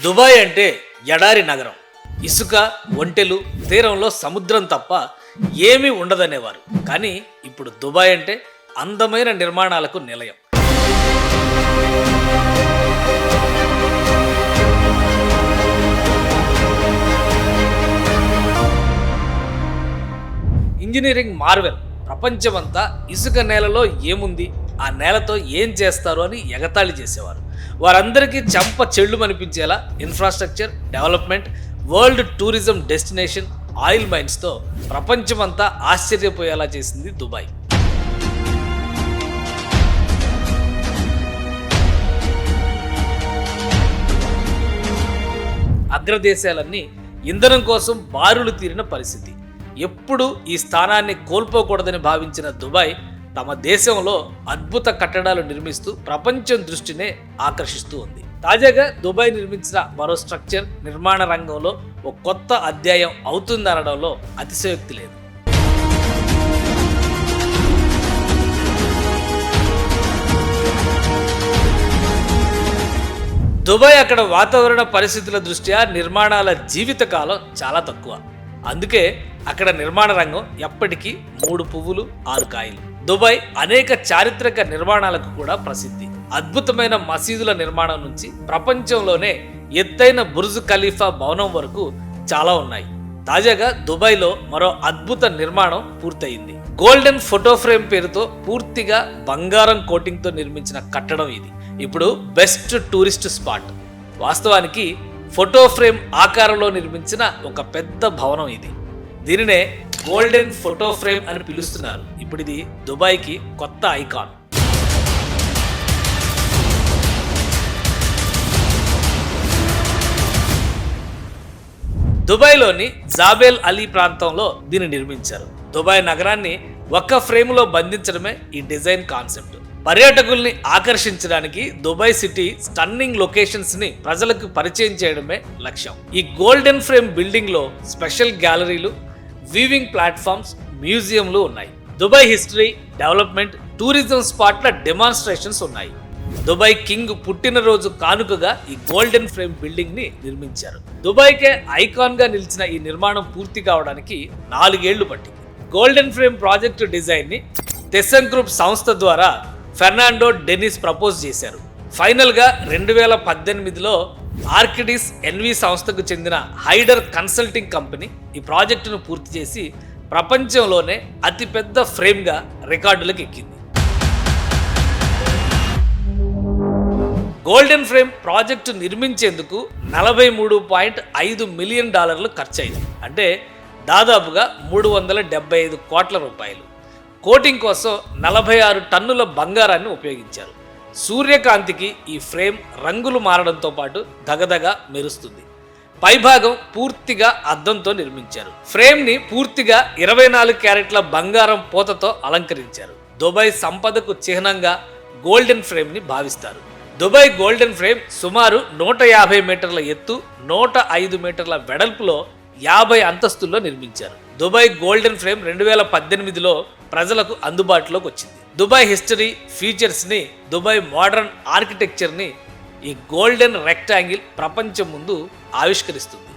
Dubai అంటే ఎడారి నగరం. ఇసుక, ఒంటెలు, తీరంలో సముద్రం తప్ప ఏమీ ఉండదనేవారు. కానీ ఇప్పుడు దుబాయ్ అంటే అందమైన నిర్మాణాలకు నిలయం. Engineering Marvel. ప్రపంచమంతా ఇసుక నేలలో ఏముంది, ఆ నేలతో ఏం చేస్తారు అని ఎగతాళి చేసేవారు. వారందరికీ చెంప చెళ్ళు అనిపించేలా infrastructure, development, world tourism destination, oil మైన్స్తో ప్రపంచమంతా ఆశ్చర్యపోయేలా చేసింది దుబాయ్. అగ్రదేశాలన్నీ ఇంధనం కోసం బారులు తీరిన పరిస్థితి. ఎప్పుడు ఈ స్థానాన్ని కోల్పోకూడదని భావించిన దుబాయ్ తమ దేశంలో అద్భుత కట్టడాలు నిర్మిస్తూ ప్రపంచం దృష్టినే ఆకర్షిస్తూ ఉంది. తాజాగా దుబాయ్ నిర్మించిన మరో స్ట్రక్చర్ నిర్మాణ రంగంలో ఒక కొత్త అధ్యాయం అవుతుందనడంలో అతిశయోక్తి లేదు. దుబాయ్ అక్కడ వాతావరణ పరిస్థితుల దృష్ట్యా నిర్మాణాల జీవితకాలం చాలా తక్కువ. అందుకే అక్కడ నిర్మాణ రంగం ఎప్పటికీ 3 పువ్వులు 6 కాయలు. దుబాయ్ అనేక చారిత్రక నిర్మాణాలకు కూడా ప్రసిద్ధి. అద్భుతమైన మసీదుల నిర్మాణం నుంచి ప్రపంచంలోనే ఎత్తైన బుర్జ్ ఖలీఫా భవనం వరకు చాలా ఉన్నాయి. తాజాగా దుబాయ్లో మరో అద్భుత నిర్మాణం పూర్తయింది. గోల్డెన్ ఫోటో ఫ్రేమ్ పేరుతో పూర్తిగా బంగారం కోటింగ్తో నిర్మించిన కట్టడం ఇది. ఇప్పుడు బెస్ట్ టూరిస్ట్ స్పాట్. వాస్తవానికి ఫోటో ఫ్రేమ్ ఆకారంలో నిర్మించిన ఒక పెద్ద భవనం ఇది. దీనినే గోల్డెన్ ఫోటో ఫ్రేమ్ అని పిలుస్తున్నారు. ఇప్పుడు ఇది దుబాయ్కి కొత్త ఐకాన్. దుబాయ్లోని జాబెల్ అలీ ప్రాంతంలో దీన్ని నిర్మించారు. దుబాయ్ నగరాన్ని ఒక్క ఫ్రేమ్లో బంధించడమే ఈ డిజైన్ కాన్సెప్ట్. పర్యాటకుల్ని ఆకర్షించడానికి దుబాయ్ సిటీ స్టన్నింగ్ లొకేషన్స్ ని ప్రజలకు పరిచయం చేయడమే లక్ష్యం. ఈ గోల్డెన్ ఫ్రేమ్ బిల్డింగ్ లో స్పెషల్ గ్యాలరీలు, వీవింగ్ ప్లాట్ఫామ్స్, మ్యూజియంలు ఉన్నాయి. దుబాయ్ హిస్టరీ, డెవలప్మెంట్, టూరిజం స్పాట్ల డెమాన్స్ట్రేషన్స్ ఉన్నాయి. దుబాయ్ కింగ్ పుట్టినరోజు కానుకగా ఈ గోల్డెన్ ఫ్రేమ్ బిల్డింగ్ ని నిర్మించారు. దుబాయ్కే ఐకాన్ గా నిలిచిన ఈ నిర్మాణం పూర్తి కావడానికి 4 ఏళ్లు పట్టింది. గోల్డెన్ ఫ్రేమ్ ప్రాజెక్టు డిజైన్ ని తెసన్ గ్రూప్ సంస్థ ద్వారా ఫెర్నాండో డెనిస్ ప్రపోజ్ చేశారు. ఫైనల్ గా 2018లో ఆర్కిడిస్ ఎన్వి సంస్థకు చెందిన హైడర్ కన్సల్టింగ్ కంపెనీ ఈ ప్రాజెక్టును పూర్తి చేసి ప్రపంచంలోనే అతిపెద్ద ఫ్రేమ్ గా రికార్డులకు ఎక్కింది. గోల్డెన్ ఫ్రేమ్ ప్రాజెక్టు నిర్మించేందుకు $43.5 మిలియన్ ఖర్చయింది. అంటే దాదాపుగా 375 కోట్ల రూపాయలు. కోటింగ్ కోసం 46 టన్నుల బంగారాన్ని ఉపయోగించారు. సూర్యకాంతికి ఈ ఫ్రేమ్ రంగులు మారడంతో పాటు దగదగ మెరుస్తుంది. పైభాగం పూర్తిగా అద్దంతో నిర్మించారు. ఫ్రేమ్ ని పూర్తిగా 24 క్యారెట్ల బంగారం పోతతో అలంకరించారు. దుబాయ్ సంపదకు చిహ్నంగా గోల్డెన్ ఫ్రేమ్ ని భావిస్తారు. దుబాయ్ గోల్డెన్ ఫ్రేమ్ సుమారు 150 మీటర్ల ఎత్తు, 105 మీటర్ల వెడల్పులో 50 అంతస్తుల్లో నిర్మించారు. దుబాయ్ గోల్డెన్ ఫ్రేమ్ 2018లో ప్రజలకు అందుబాటులోకి వచ్చింది. దుబాయ్ హిస్టరీ, ఫీచర్స్ని, దుబాయ్ మోడర్న్ ఆర్కిటెక్చర్ని ఈ గోల్డెన్ రెక్టాంగిల్ ప్రపంచం ముందు ఆవిష్కరిస్తుంది.